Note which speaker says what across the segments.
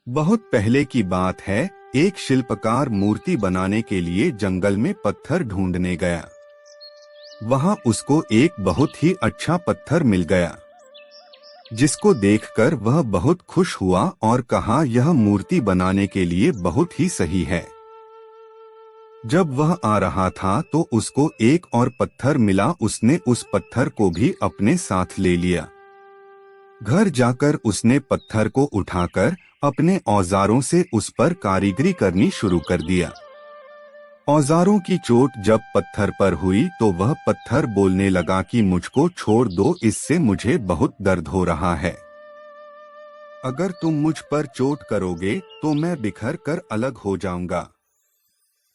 Speaker 1: बहुत पहले की बात है। एक शिल्पकार मूर्ति बनाने के लिए जंगल में पत्थर ढूंढने गया। वहां उसको एक बहुत ही अच्छा पत्थर मिल गया, जिसको देखकर वह बहुत खुश हुआ और कहा, यह मूर्ति बनाने के लिए बहुत ही सही है। जब वह आ रहा था तो उसको एक और पत्थर मिला। उसने उस पत्थर को भी अपने साथ ले लिया। घर जाकर उसने पत्थर को उठाकर अपने औजारों से उस पर कारीगरी करनी शुरू कर दिया। औजारों की चोट जब पत्थर पर हुई तो वह पत्थर बोलने लगा कि मुझको छोड़ दो, इससे मुझे बहुत दर्द हो रहा है। अगर तुम मुझ पर चोट करोगे तो मैं बिखर कर अलग हो जाऊंगा।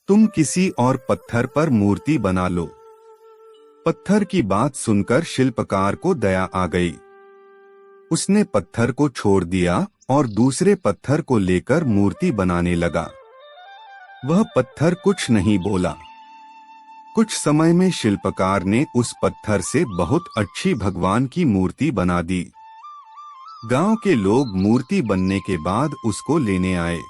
Speaker 1: तुम किसी और पत्थर पर मूर्ति बना लो। पत्थर की बात सुनकर शिल्पकार को दया आ गई। उसने पत्थर को छोड़ दिया और दूसरे पत्थर को लेकर मूर्ति बनाने लगा। वह पत्थर कुछ नहीं बोला। कुछ समय में शिल्पकार ने उस पत्थर से बहुत अच्छी भगवान की मूर्ति बना दी। गांव के लोग मूर्ति बनने के बाद उसको लेने आए।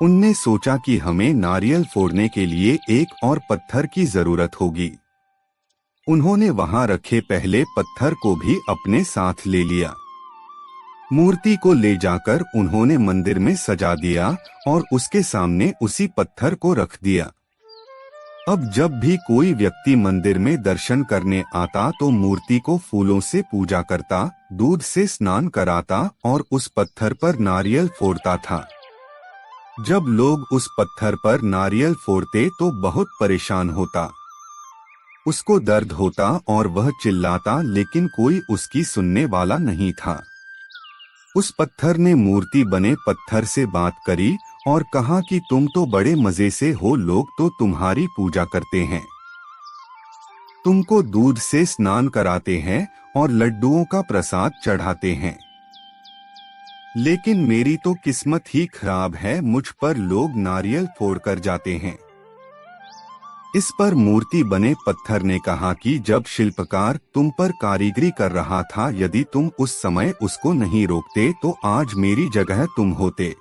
Speaker 1: उनने सोचा कि हमें नारियल फोड़ने के लिए एक और पत्थर की जरूरत होगी। उन्होंने वहां रखे पहले पत्थर को भी अपने साथ ले लिया। मूर्ति को ले जाकर उन्होंने मंदिर में सजा दिया और उसके सामने उसी पत्थर को रख दिया। अब जब भी कोई व्यक्ति मंदिर में दर्शन करने आता तो मूर्ति को फूलों से पूजा करता, दूध से स्नान कराता और उस पत्थर पर नारियल फोड़ता था। जब लोग उस पत्थर पर नारियल फोड़ते तो बहुत परेशान होता। उसको दर्द होता और वह चिल्लाता, लेकिन कोई उसकी सुनने वाला नहीं था। उस पत्थर ने मूर्ति बने पत्थर से बात करी और कहा कि तुम तो बड़े मजे से हो, लोग तो तुम्हारी पूजा करते हैं, तुमको दूध से स्नान कराते हैं और लड्डुओं का प्रसाद चढ़ाते हैं, लेकिन मेरी तो किस्मत ही खराब है, मुझ पर लोग नारियल फोड़कर जाते हैं। इस पर मूर्ति बने पत्थर ने कहा कि जब शिल्पकार तुम पर कारीगरी कर रहा था, यदि तुम उस समय उसको नहीं रोकते तो आज मेरी जगह तुम होते,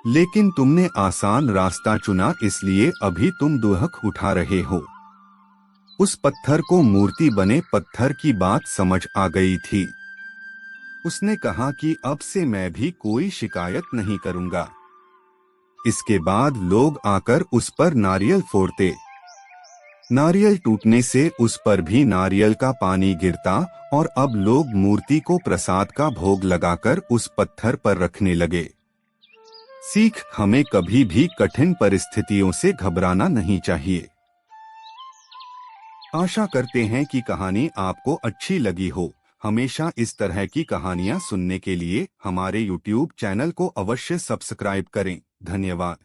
Speaker 1: लेकिन तुमने आसान रास्ता चुना, इसलिए अभी तुम दुहक उठा रहे हो। उस पत्थर को मूर्ति बने पत्थर की बात समझ आ गई थी। उसने कहा कि अब से मैं भी कोई शिकायत नहीं करूंगा। इसके बाद लोग आकर उस पर नारियल फोड़ते। नारियल टूटने से उस पर भी नारियल का पानी गिरता और अब लोग मूर्ति को प्रसाद का भोग लगाकर उस पत्थर पर रखने लगे। सीख, हमें कभी भी कठिन परिस्थितियों से घबराना नहीं चाहिए। आशा करते हैं कि कहानी आपको अच्छी लगी हो। हमेशा इस तरह की कहानियां सुनने के लिए हमारे YouTube चैनल को अवश्य सब्सक्राइब करें। धन्यवाद।